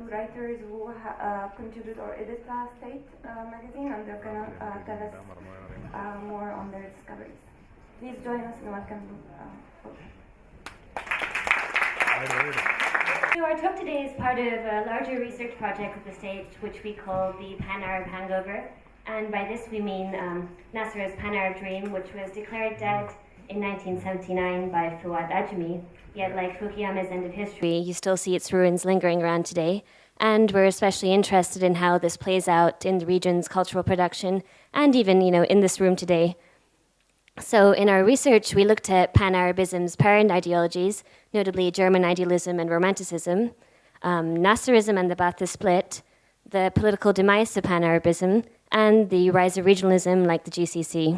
two writers who contribute or edit State magazine, and they're gonna tell us more on their discoveries. Please join us in welcome. So our talk today is part of a larger research project at the State, which we call the Pan-Arab Hangover. And by this we mean Nasser's Pan-Arab dream, which was declared dead in 1979 by Fuad Ajami. Yet, like Fukuyama's End of History, you still see its ruins lingering around today. And we're especially interested in how this plays out in the region's cultural production, and even, in this room today. So in our research, we looked at Pan-Arabism's parent ideologies, notably German idealism and Romanticism, Nasserism and the Ba'athist split, the political demise of Pan-Arabism, and the rise of regionalism like the GCC.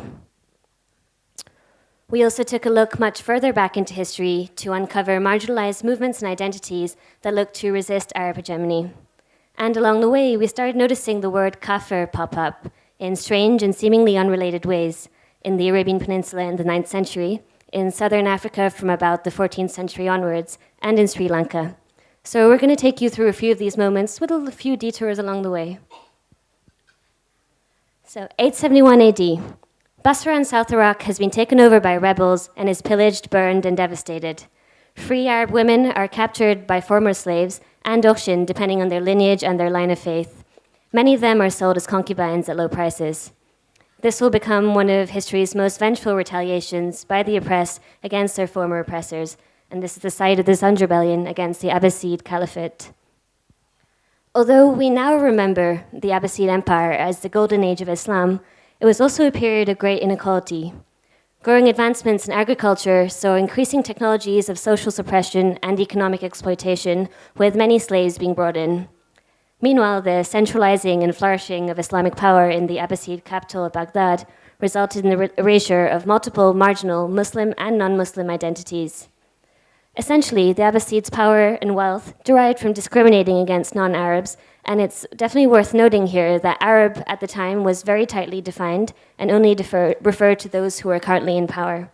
We also took a look much further back into history to uncover marginalized movements and identities that looked to resist Arab hegemony. And along the way, we started noticing the word Kaffir pop up in strange and seemingly unrelated ways in the Arabian Peninsula in the 9th century, in southern Africa from about the 14th century onwards, and in Sri Lanka. So we're going to take you through a few of these moments with a few detours along the way. So 871 AD. Basra in South Iraq has been taken over by rebels and is pillaged, burned, and devastated. Free Arab women are captured by former slaves and auctioned depending on their lineage and their line of faith. Many of them are sold as concubines at low prices. This will become one of history's most vengeful retaliations by the oppressed against their former oppressors, and this is the site of the Zanj Rebellion against the Abbasid Caliphate. Although we now remember the Abbasid Empire as the golden age of Islam, it was also a period of great inequality. Growing advancements in agriculture saw increasing technologies of social suppression and economic exploitation, with many slaves being brought in. Meanwhile, the centralizing and flourishing of Islamic power in the Abbasid capital of Baghdad resulted in the erasure of multiple marginal Muslim and non-Muslim identities. Essentially, the Abbasids' power and wealth derived from discriminating against non-Arabs, and it's definitely worth noting here that Arab at the time was very tightly defined and only referred to those who are currently in power.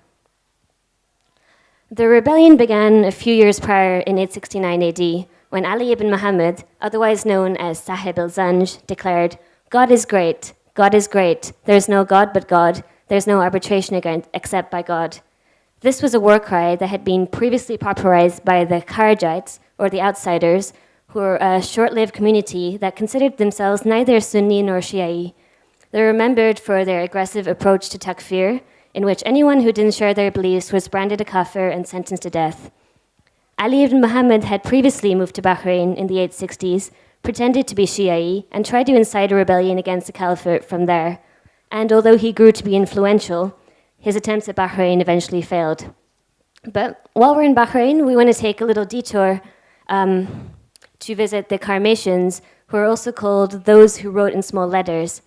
The rebellion began a few years prior in 869 AD, when Ali ibn Muhammad, otherwise known as Sahib al-Zanj, declared, "God is great, God is great, there is no God but God, there is no arbitration except by God." This was a war cry that had been previously popularized by the Kharijites, or the outsiders, who were a short-lived community that considered themselves neither Sunni nor Shi'i. They're remembered for their aggressive approach to takfir, in which anyone who didn't share their beliefs was branded a kafir and sentenced to death. Ali ibn Muhammad had previously moved to Bahrain in the 860s, pretended to be Shi'i, and tried to incite a rebellion against the caliphate from there. And although he grew to be influential, his attempts at Bahrain eventually failed. But while we're in Bahrain, we want to take a little detour to visit the Karmatians, who are also called those who wrote in small letters.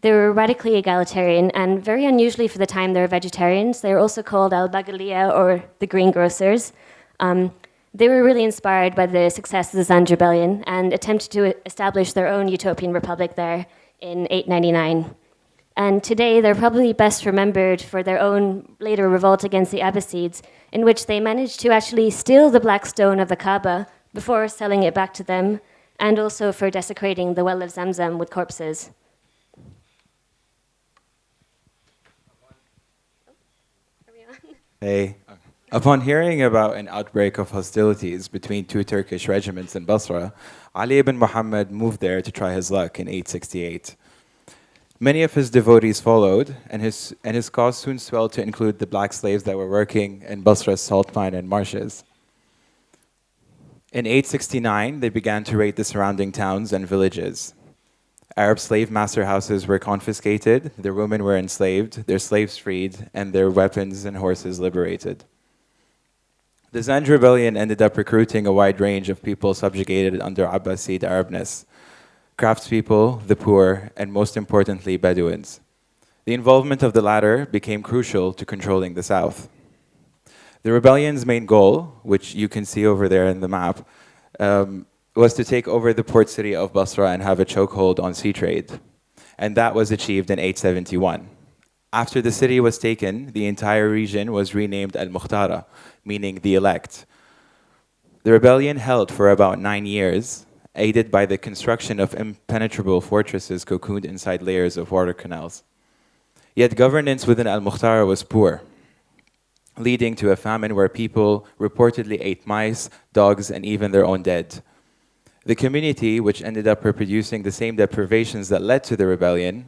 They were radically egalitarian, and very unusually for the time, they were vegetarians. They were also called al-Bagaliya, or the greengrocers. They were really inspired by the success of the Zanj Rebellion and attempted to establish their own utopian republic there in 899. And today, they're probably best remembered for their own later revolt against the Abbasids, in which they managed to actually steal the black stone of the Kaaba before selling it back to them, and also for desecrating the well of Zamzam with corpses. Hey. Upon hearing about an outbreak of hostilities between two Turkish regiments in Basra, Ali ibn Muhammad moved there to try his luck in 868. Many of his devotees followed, and his cause soon swelled to include the black slaves that were working in Basra's salt mine and marshes. In 869, they began to raid the surrounding towns and villages. Arab slave master houses were confiscated, their women were enslaved, their slaves freed, and their weapons and horses liberated. The Zanj Rebellion ended up recruiting a wide range of people subjugated under Abbasid Arabness: craftspeople, the poor, and most importantly, Bedouins. The involvement of the latter became crucial to controlling the south. The rebellion's main goal, which you can see over there in the map, was to take over the port city of Basra and have a chokehold on sea trade. And that was achieved in 871. After the city was taken, the entire region was renamed Al-Mukhtara, meaning the elect. The rebellion held for about 9 years, aided by the construction of impenetrable fortresses cocooned inside layers of water canals. Yet governance within al-Mukhtara was poor, leading to a famine where people reportedly ate mice, dogs, and even their own dead. The community, which ended up reproducing the same deprivations that led to the rebellion,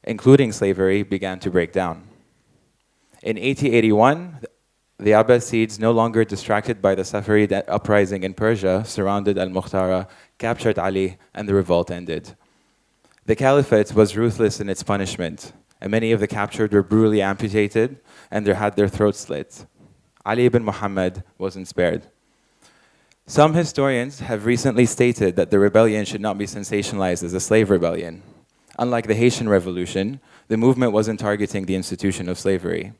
including slavery, began to break down. In 1881, the Abbasids, no longer distracted by the Safarid uprising in Persia, surrounded al-Mukhtara, captured Ali, and the revolt ended. The caliphate was ruthless in its punishment, and many of the captured were brutally amputated and had their throats slit. Ali ibn Muhammad wasn't spared. Some historians have recently stated that the rebellion should not be sensationalized as a slave rebellion. Unlike the Haitian Revolution, the movement wasn't targeting the institution of slavery.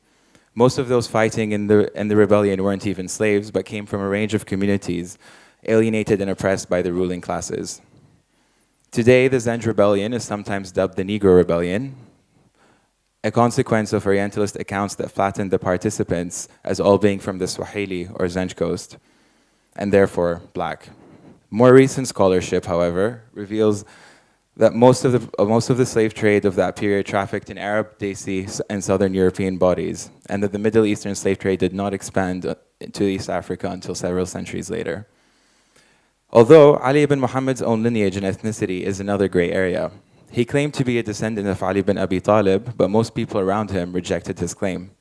Most of those fighting in the rebellion weren't even slaves, but came from a range of communities alienated and oppressed by the ruling classes. Today, the Zanj Rebellion is sometimes dubbed the Negro Rebellion, a consequence of Orientalist accounts that flattened the participants as all being from the Swahili or Zanj coast, and therefore black. More recent scholarship, however, reveals that most of the slave trade of that period trafficked in Arab, Desi, and Southern European bodies, and that the Middle Eastern slave trade did not expand to East Africa until several centuries later. Although Ali ibn Muhammad's own lineage and ethnicity is another gray area. He claimed to be a descendant of Ali ibn Abi Talib, but most people around him rejected his claim.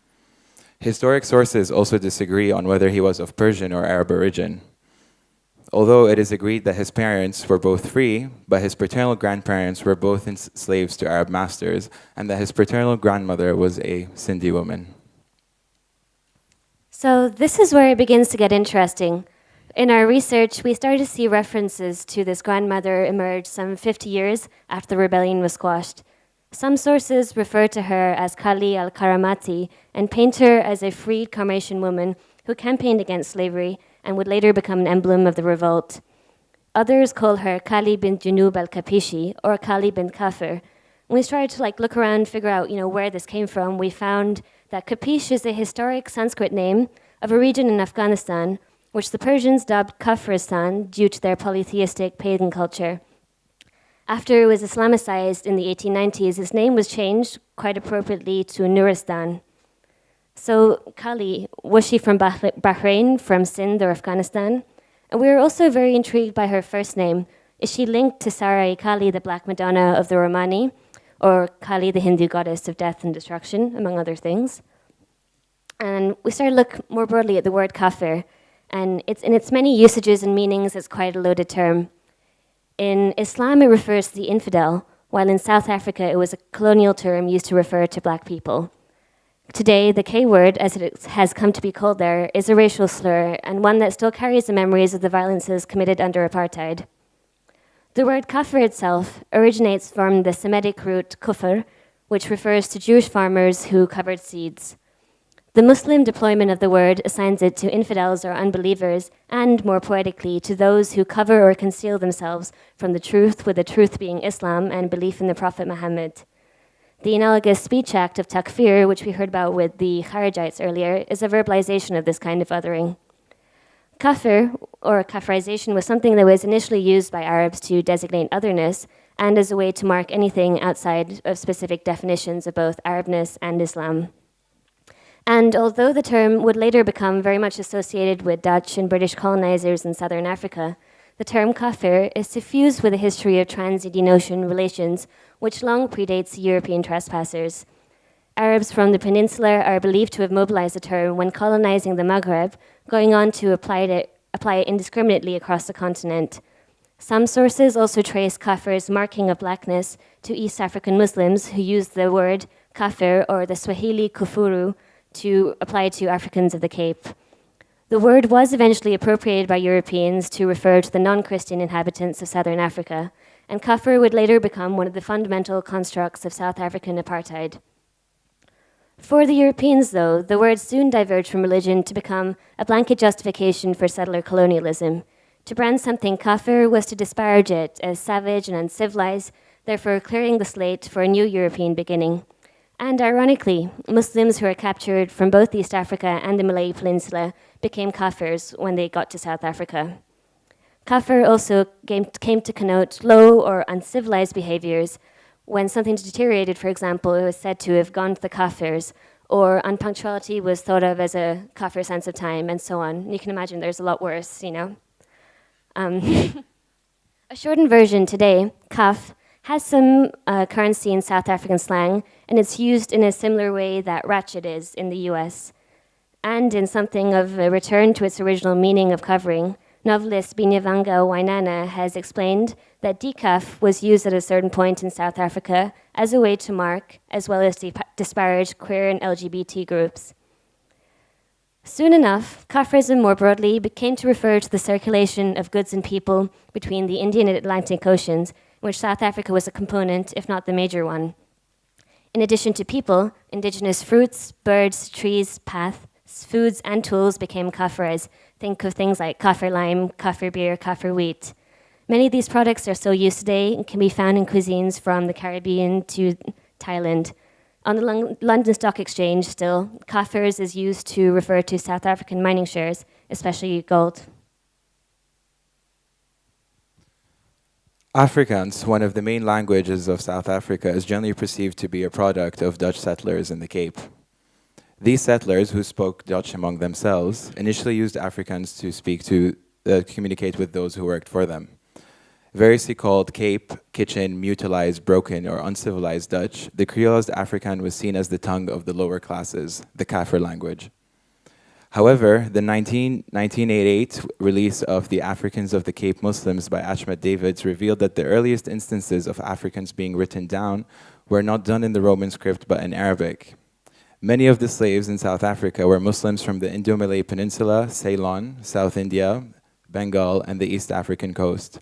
Historic sources also disagree on whether he was of Persian or Arab origin. Although it is agreed that his parents were both free, but his paternal grandparents were both slaves to Arab masters, and that his paternal grandmother was a Sindhi woman. So this is where it begins to get interesting. In our research, we started to see references to this grandmother emerge some 50 years after the rebellion was squashed. Some sources refer to her as Kali al-Karamati and paint her as a freed Carmatian woman who campaigned against slavery and would later become an emblem of the revolt. Others call her Kali bint Junoob al-Kapiśi or Kali bint Kaffir. When we started to look around, figure out where this came from, we found that Kapish is a historic Sanskrit name of a region in Afghanistan, which the Persians dubbed Kaffiristan due to their polytheistic pagan culture. After it was Islamicized in the 1890s, its name was changed, quite appropriately, to Nuristan. So Kali, was she from Bahrain, from Sindh or Afghanistan? And we were also very intrigued by her first name. Is she linked to Sarai Kali, the Black Madonna of the Romani, or Kali, the Hindu goddess of death and destruction, among other things? And we started to look more broadly at the word Kaffir, and in its many usages and meanings, it's quite a loaded term. In Islam, it refers to the infidel, while in South Africa, it was a colonial term used to refer to black people. Today, the K-word, as it has come to be called there, is a racial slur, and one that still carries the memories of the violences committed under apartheid. The word kafir itself originates from the Semitic root kufr, which refers to Jewish farmers who covered seeds. The Muslim deployment of the word assigns it to infidels or unbelievers, and more poetically, to those who cover or conceal themselves from the truth, with the truth being Islam and belief in the Prophet Muhammad. The analogous speech act of takfir, which we heard about with the Kharijites earlier, is a verbalization of this kind of othering. Kaffir, or Kaffirization, was something that was initially used by Arabs to designate otherness and as a way to mark anything outside of specific definitions of both Arabness and Islam. And although the term would later become very much associated with Dutch and British colonizers in southern Africa, the term Kaffir is suffused with a history of trans-Indian Ocean relations, which long predates European trespassers. Arabs from the peninsula are believed to have mobilized the term when colonizing the Maghreb, going on to apply it indiscriminately across the continent. Some sources also trace Kaffir's marking of blackness to East African Muslims who used the word Kaffir, or the Swahili kufuru, to apply to Africans of the Cape. The word was eventually appropriated by Europeans to refer to the non-Christian inhabitants of southern Africa, and Kaffir would later become one of the fundamental constructs of South African apartheid. For the Europeans, though, the word soon diverged from religion to become a blanket justification for settler colonialism. To brand something Kaffir was to disparage it as savage and uncivilized, therefore clearing the slate for a new European beginning. And ironically, Muslims who were captured from both East Africa and the Malay Peninsula became Kaffirs when they got to South Africa. Kaffir also came to connote low or uncivilized behaviors. When something deteriorated, for example, it was said to have gone to the Kaffirs, or unpunctuality was thought of as a Kaffir sense of time, and so on. You can imagine there's a lot worse, you know. A shortened version today, kaf, has some currency in South African slang, and it's used in a similar way that ratchet is in the US. And in something of a return to its original meaning of covering, novelist Binyavanga Wainaina has explained that decaf was used at a certain point in South Africa as a way to mark, as well as disparage queer and LGBT groups. Soon enough, Kaffirism more broadly came to refer to the circulation of goods and people between the Indian and Atlantic Oceans, in which South Africa was a component, if not the major one. In addition to people, indigenous fruits, birds, trees, paths, foods, and tools became Kaffirized. Think of things like Kaffir lime, Kaffir beer, Kaffir wheat. Many of these products are still used today and can be found in cuisines from the Caribbean to Thailand. On the London Stock Exchange still, Kaffirs is used to refer to South African mining shares, especially gold. Afrikaans, one of the main languages of South Africa, is generally perceived to be a product of Dutch settlers in the Cape. These settlers, who spoke Dutch among themselves, initially used Afrikaans to communicate with those who worked for them. Variously called Cape, Kitchen, Mutilized, Broken, or Uncivilized Dutch, the Creolized Afrikaan was seen as the tongue of the lower classes, the Kaffir language. However, the 1988 release of The Africans of the Cape Muslims by Ahmad Davids revealed that the earliest instances of Afrikaans being written down were not done in the Roman script but in Arabic. Many of the slaves in South Africa were Muslims from the Indo-Malay Peninsula, Ceylon, South India, Bengal, and the East African coast.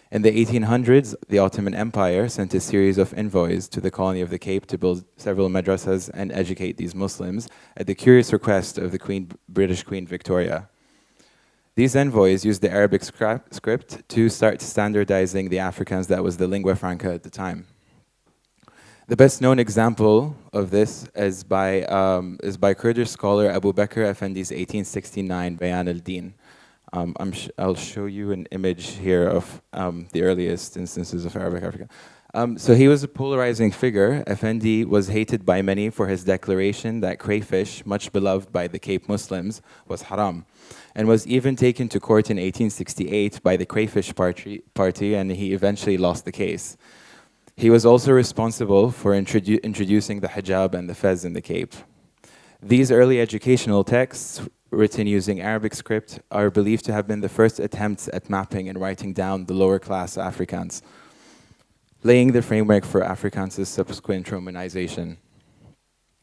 In the 1800s, the Ottoman Empire sent a series of envoys to the colony of the Cape to build several madrasas and educate these Muslims at the curious request of the British Queen Victoria. These envoys used the Arabic script to start standardizing the Afrikaans that was the lingua franca at the time. The best known example of this is by Kurdish scholar Abu Bakr Effendi's 1869 Bayan al-Din. I'll show you an image here of the earliest instances of Arabic Africa. So he was a polarizing figure. Effendi was hated by many for his declaration that crayfish, much beloved by the Cape Muslims, was haram, and was even taken to court in 1868 by the Crayfish Party, and he eventually lost the case. He was also responsible for introducing the hijab and the fez in the Cape. These early educational texts, written using Arabic script, are believed to have been the first attempts at mapping and writing down the lower class Afrikaans, laying the framework for Afrikaans' subsequent Romanization.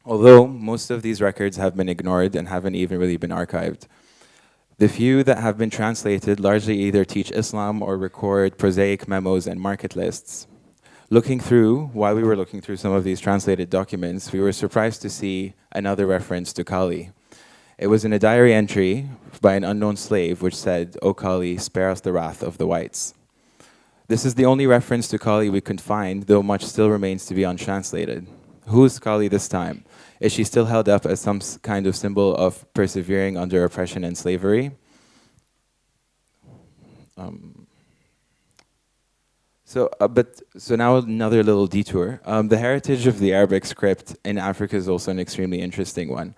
Although most of these records have been ignored and haven't even really been archived, the few that have been translated largely either teach Islam or record prosaic memos and market lists. While we were looking through some of these translated documents, we were surprised to see another reference to Kali. It was in a diary entry by an unknown slave which said, "O Kali, spare us the wrath of the whites." This is the only reference to Kali we could find, though much still remains to be untranslated. Who is Kali this time? Is she still held up as some kind of symbol of persevering under oppression and slavery? So now another little detour. The heritage of the Arabic script in Africa is also an extremely interesting one.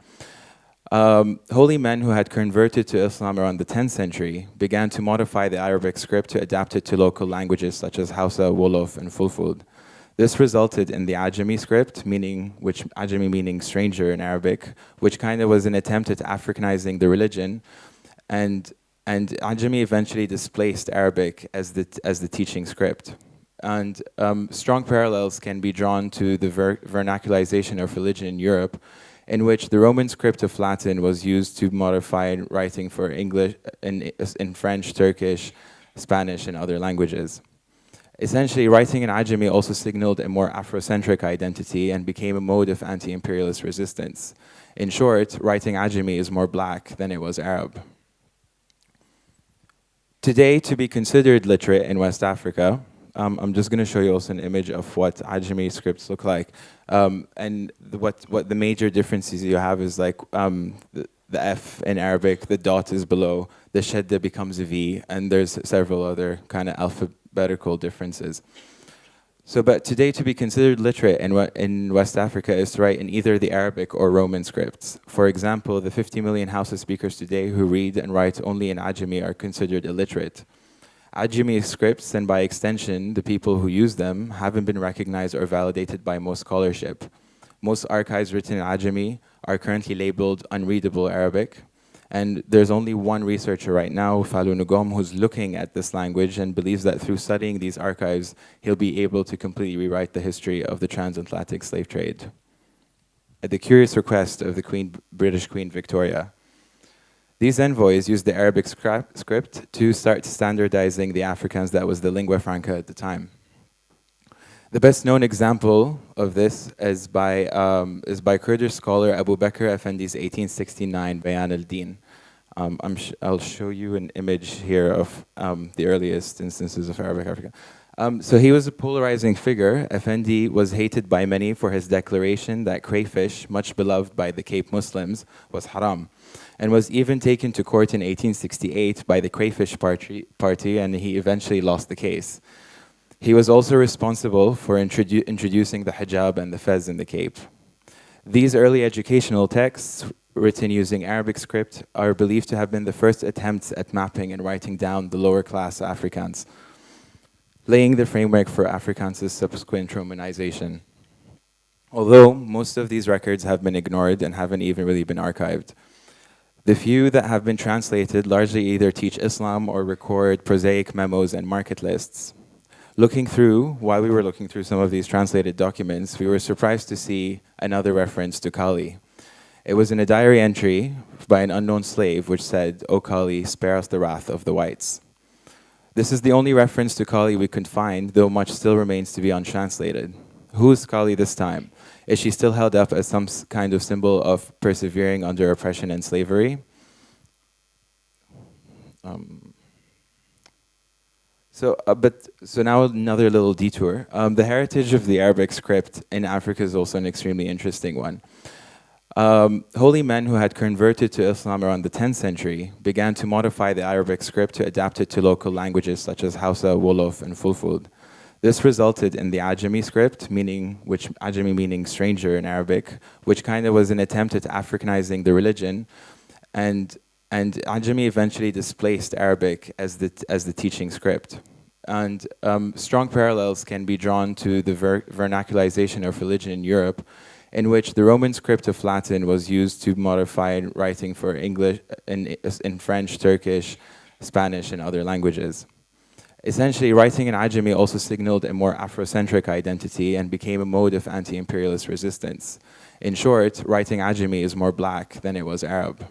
Holy men who had converted to Islam around the 10th century began to modify the Arabic script to adapt it to local languages such as Hausa, Wolof, and Fulfud. This resulted in the Ajami script, Ajami meaning stranger in Arabic, which kind of was an attempt at Africanizing the religion, and Ajami eventually displaced Arabic as the teaching script. And strong parallels can be drawn to the vernacularization of religion in Europe, in which the Roman script of Latin was used to modify writing for English in French, Turkish, Spanish, and other languages. Essentially, writing in Ajami also signaled a more Afrocentric identity and became a mode of anti-imperialist resistance. In short, writing Ajami is more black than it was Arab. Today, to be considered literate in West Africa, I'm just going to show you also an image of what Ajami scripts look like. And what the major differences you have is like the F in Arabic, the dot is below, the shadda becomes a V, and there's several other kind of alphabetical differences. So, but today to be considered literate in West Africa is to write in either the Arabic or Roman scripts. For example, the 50 million Hausa speakers today who read and write only in Ajami are considered illiterate. Ajami scripts, and by extension, the people who use them, haven't been recognized or validated by most scholarship. Most archives written in Ajami are currently labeled unreadable Arabic. And there's only one researcher right now, Junoob, who's looking at this language and believes that through studying these archives, he'll be able to completely rewrite the history of the transatlantic slave trade. At the curious request of the British Queen Victoria, these envoys used the Arabic script to start standardizing the Afrikaans that was the lingua franca at the time. The best known example of this is by Kurdish scholar Abu Bakr Effendi's 1869 Bayan al-Din. I'll show you an image here of the earliest instances of Arabic Africa. So he was a polarizing figure. Effendi was hated by many for his declaration that crayfish, much beloved by the Cape Muslims, was haram, and was even taken to court in 1868 by the Crayfish Party, and he eventually lost the case. He was also responsible for introducing the hijab and the fez in the Cape. These early educational texts, written using Arabic script, are believed to have been the first attempts at mapping and writing down the lower class Afrikaans, laying the framework for Afrikaans' subsequent Romanization. Although most of these records have been ignored and haven't even really been archived, the few that have been translated largely either teach Islam or record prosaic memos and market lists. While we were looking through some of these translated documents, we were surprised to see another reference to Kali. It was in a diary entry by an unknown slave which said, "O Kali, spare us the wrath of the whites." This is the only reference to Kali we could find, though much still remains to be untranslated. Who is Kali this time? Is she still held up as some kind of symbol of persevering under oppression and slavery? So now another little detour. The heritage of the Arabic script in Africa is also an extremely interesting one. Holy men who had converted to Islam around the 10th century began to modify the Arabic script to adapt it to local languages such as Hausa, Wolof, and Fulfuld. This resulted in the Ajami script, Ajami meaning stranger in Arabic, which kind of was an attempt at Africanizing the religion, and Ajami eventually displaced Arabic as the teaching script. And strong parallels can be drawn to the vernaculization of religion in Europe, in which the Roman script of Latin was used to modify writing for English in French, Turkish, Spanish, and other languages. Essentially, writing in Ajami also signaled a more Afrocentric identity and became a mode of anti-imperialist resistance. In short, writing Ajami is more black than it was Arab.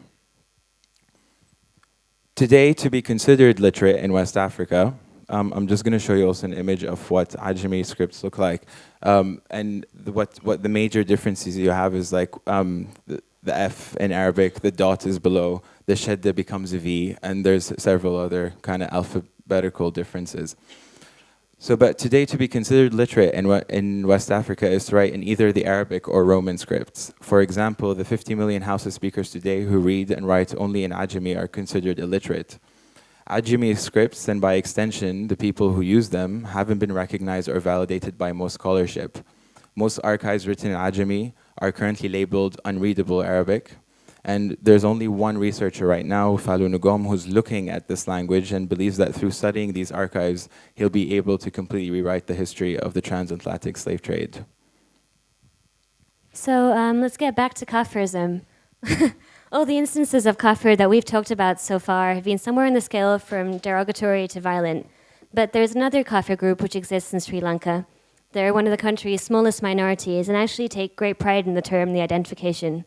Today, to be considered literate in West Africa, I'm just going to show you also an image of what Ajami scripts look like. And what the major differences you have is like the F in Arabic, the dot is below, the shadda becomes a V, and there's several other kind of alphabetical differences. So, but today to be considered literate in West Africa is to write in either the Arabic or Roman scripts. For example, the 50 million Hausa speakers today who read and write only in Ajami are considered illiterate. Ajami scripts, and by extension, the people who use them, haven't been recognized or validated by most scholarship. Most archives written in Ajami are currently labeled unreadable Arabic. And there's only one researcher right now, Junoob, who's looking at this language and believes that through studying these archives, he'll be able to completely rewrite the history of the transatlantic slave trade. So let's get back to Kaffirism. All the instances of Kaffir that we've talked about so far have been somewhere in the scale from derogatory to violent. But there's another Kaffir group which exists in Sri Lanka. They're one of the country's smallest minorities and actually take great pride in the term, the identification.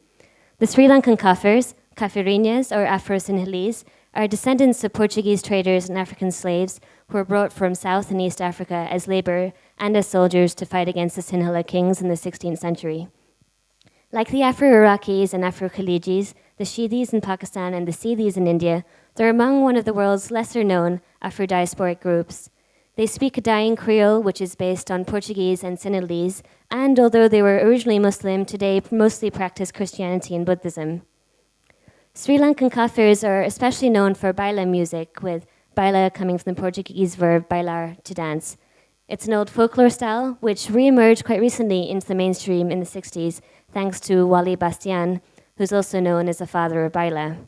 The Sri Lankan Kaffirs, Kaffirinas or Afro-Sinhalese, are descendants of Portuguese traders and African slaves who were brought from South and East Africa as labor and as soldiers to fight against the Sinhala kings in the 16th century. Like the Afro-Iraqis and Afro-Khalijis, the Shidis in Pakistan and the Sindhis in India, they're among one of the world's lesser-known Afro-diasporic groups. They speak a dying Creole, which is based on Portuguese and Sinhalese, and although they were originally Muslim, today mostly practice Christianity and Buddhism. Sri Lankan Kaffirs are especially known for baila music, with baila coming from the Portuguese verb bailar, to dance. It's an old folklore style which re-emerged quite recently into the mainstream in the 60s, thanks to Wally Bastian, who's also known as the father of baila.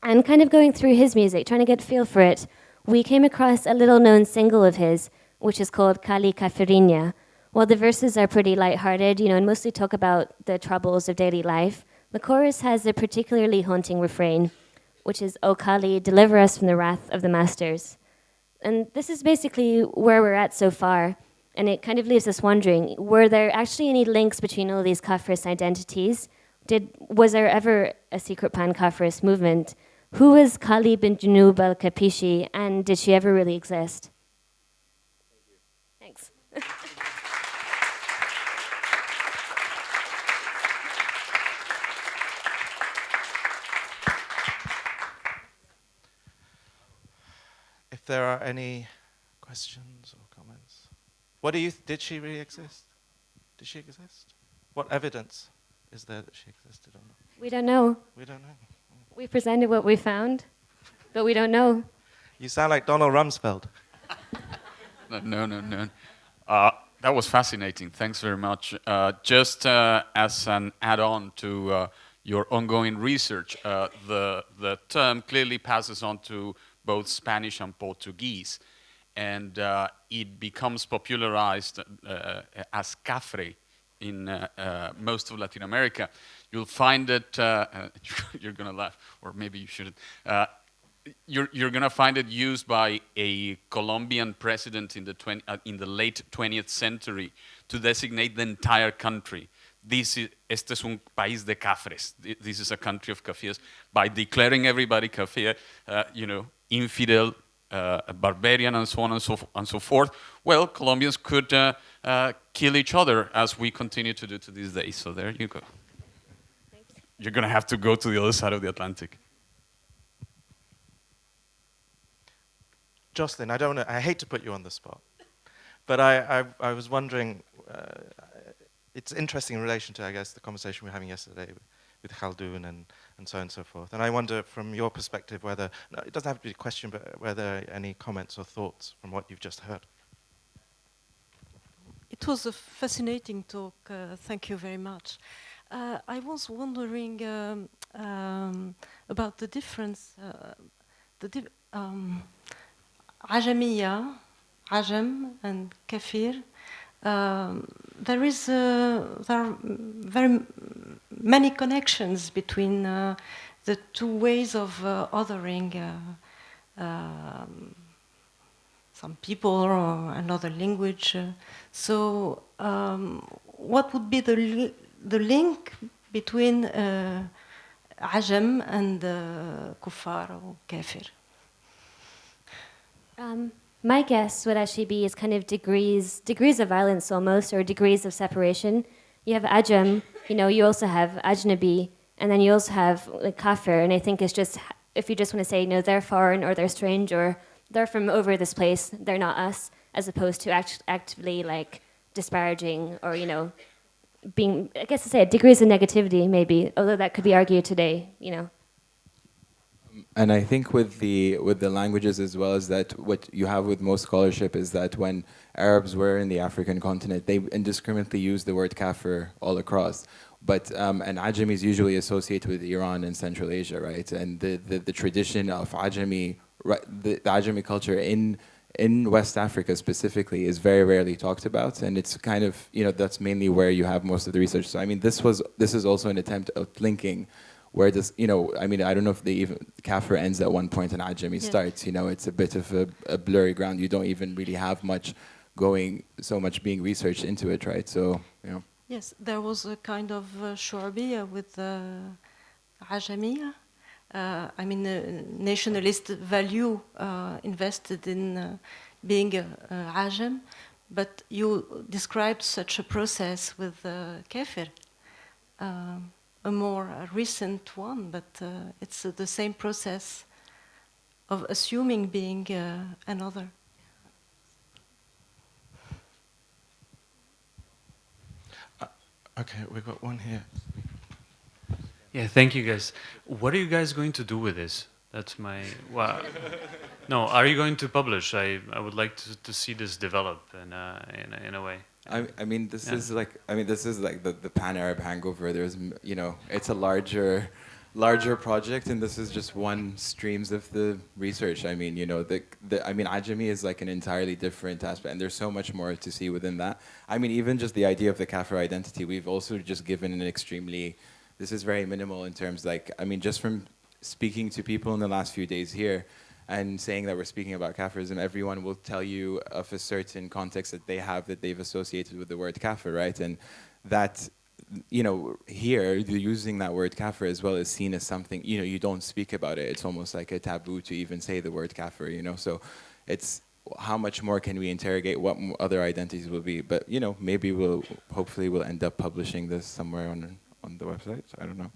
And kind of going through his music, trying to get a feel for it, we came across a little-known single of his, which is called Kali Kafirinha. While the verses are pretty light-hearted, and mostly talk about the troubles of daily life, the chorus has a particularly haunting refrain, which is, "O Kali, deliver us from the wrath of the masters." And this is basically where we're at so far, and it kind of leaves us wondering, were there actually any links between all these Kaffirist identities? Was there ever a secret pan-Kaffirist movement? Who was Kali bint Junoob al-Kapiśi, and did she ever really exist? Thanks. If there are any questions or comments. What do you, did she really exist? Did she exist? What evidence is there that she existed or not? We don't know. We don't know. We presented what we found, but we don't know. You sound like Donald Rumsfeld. No. That was fascinating. Thanks very much. Just as an add-on to your ongoing research, the term clearly passes on to both Spanish and Portuguese, and it becomes popularized as cafre in most of Latin America. You'll find it, you're gonna laugh, or maybe you shouldn't. You're gonna find it used by a Colombian president in the late 20th century to designate the entire country. Este es un país de cafres. This is a country of kafirs. By declaring everybody kafir, infidel, barbarian, and so on and so forth. Well, Colombians could kill each other, as we continue to do to this day. So there you go. Thanks. You're going to have to go to the other side of the Atlantic. Jocelyn, I hate to put you on the spot, but I was wondering, it's interesting in relation to, I guess, the conversation we were having yesterday with Khaldun and so on and so forth. And I wonder, from your perspective, whether, no, it doesn't have to be a question, but whether any comments or thoughts from what you've just heard. It was a fascinating talk. Thank you very much. I was wondering about the difference, Ajamiya, Ajam and Kaffir. There are very many connections between the two ways of othering some people or another language. So, what would be the link between Ajam and Kuffar or Kaffir? My guess would actually be is kind of degrees of violence almost, or degrees of separation. You have Ajam, you also have Ajnabi, and then you also have like Kaffir, and I think it's just, if you just want to say, they're foreign or they're strange or they're from over this place, they're not us, as opposed to actively like disparaging or, being, I guess to say, degrees of negativity maybe, although that could be argued today, And I think with the languages as well, is that what you have with most scholarship is that when Arabs were in the African continent, they indiscriminately used the word kafir all across. But and Ajami is usually associated with Iran and Central Asia, right? And the tradition of Ajami, the Ajami culture in West Africa specifically is very rarely talked about, and it's kind of, that's mainly where you have most of the research. So I mean, this is also an attempt at linking. Where does, I don't know if Kaffir ends at one point and Ajami starts, it's a bit of a blurry ground. You don't even really have so much being researched into it, right? So, Yes, there was a kind of shorbiya with Ajami. Nationalist value invested in being Ajam, but you described such a process with Kaffir. A more recent one, but it's the same process of assuming being another. Okay, we've got one here. Yeah, thank you guys. What are you guys going to do with this? That's my... Well, no, are you going to publish? I would like to see this develop in a way. I mean, this is like the Pan-Arab hangover. There's, you know, it's a larger project, and this is just one streams of the research. I mean, you know, Ajami is like an entirely different aspect, and there's so much more to see within that. I mean, even just the idea of the Kaffir identity, we've also just given an extremely, this is very minimal in terms, like, I mean, just from speaking to people in the last few days here and saying that we're speaking about Kaffirism, everyone will tell you of a certain context that they have that they've associated with the word Kaffir, right? And that, you know, here, using that word Kaffir as well is seen as something, you know, you don't speak about it. It's almost like a taboo to even say the word Kaffir, you know? So it's, how much more can we interrogate what other identities will be? But, you know, maybe hopefully we'll end up publishing this somewhere on the website. I don't know.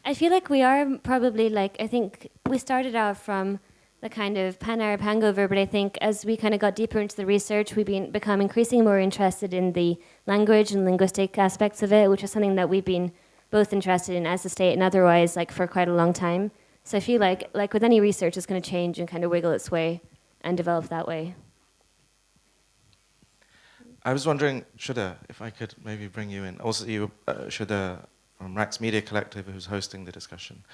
I feel like we are probably like, I think we started out from the kind of Pan-Arab hangover, but I think as we kind of got deeper into the research, we've become increasingly more interested in the language and linguistic aspects of it, which is something that we've been both interested in as a state and otherwise, like, for quite a long time. So I feel like with any research, it's going to change and kind of wiggle its way and develop that way. I was wondering, Shuda, if I could maybe bring you in. Also, you, Shuda, from Rax Media Collective, who's hosting the discussion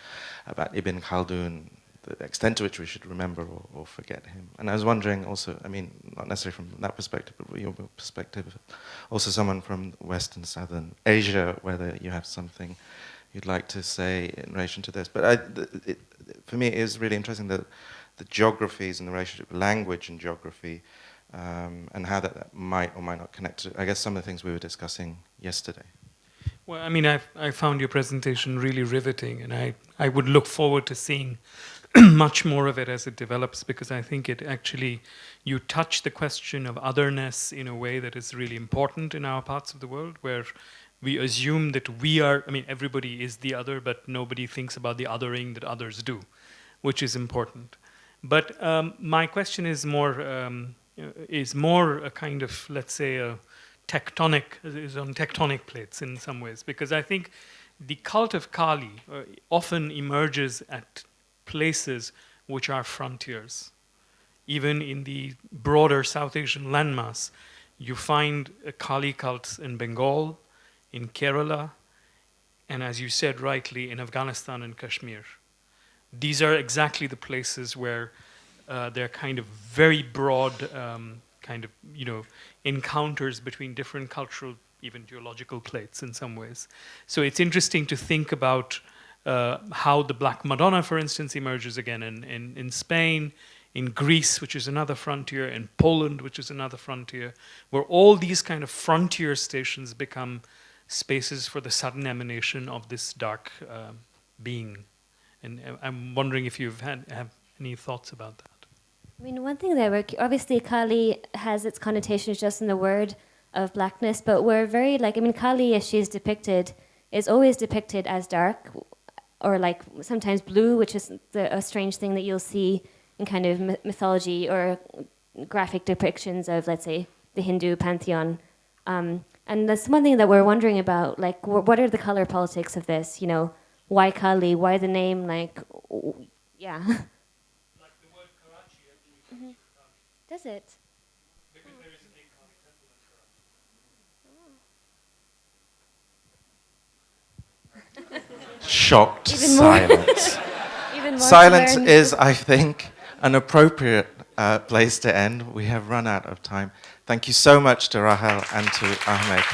about Ibn Khaldun, the extent to which we should remember or forget him. And I was wondering also, I mean, not necessarily from that perspective, but from your perspective, also someone from West and Southern Asia, whether you have something you'd like to say in relation to this. But for me, it is really interesting that the geographies and the relationship of language and geography, and how that might or might not connect to, I guess, some of the things we were discussing yesterday. Well, I mean, I found your presentation really riveting, and I would look forward to seeing much more of it as it develops, because I think it actually, you touch the question of otherness in a way that is really important in our parts of the world, where we assume that we are, I mean, everybody is the other, but nobody thinks about the othering that others do, which is important. But my question is more a kind of, let's say, a tectonic, is on tectonic plates in some ways, because I think the cult of Kali often emerges at places which are frontiers. Even in the broader South Asian landmass, you find a Kali cult in Bengal, in Kerala, and as you said rightly, in Afghanistan and Kashmir. These are exactly the places where they're kind of very broad kind of, you know, encounters between different cultural, even geological plates in some ways. So it's interesting to think about how the Black Madonna, for instance, emerges again in Spain, in Greece, which is another frontier, in Poland, which is another frontier, where all these kind of frontier stations become spaces for the sudden emanation of this dark being. And I'm wondering if you've have any thoughts about that. I mean, one thing that obviously Kali has its connotations just in the word of blackness, but we're very, like, I mean, Kali, as she's depicted, is always depicted as dark, or like sometimes blue, which is a strange thing that you'll see in kind of mythology or graphic depictions of, let's say, the Hindu pantheon. And that's one thing that we're wondering about, like, what are the color politics of this? You know, why Kali? Why the name? Like, yeah. Like the word Karachi actually comes from Kali. Does it? Because there is a big Kali temple in Karachi. Shocked Even more. silence. Even more Silence to learn. is, I think, an appropriate place to end. We have run out of time. Thank you so much to Rahel and to Ahmed.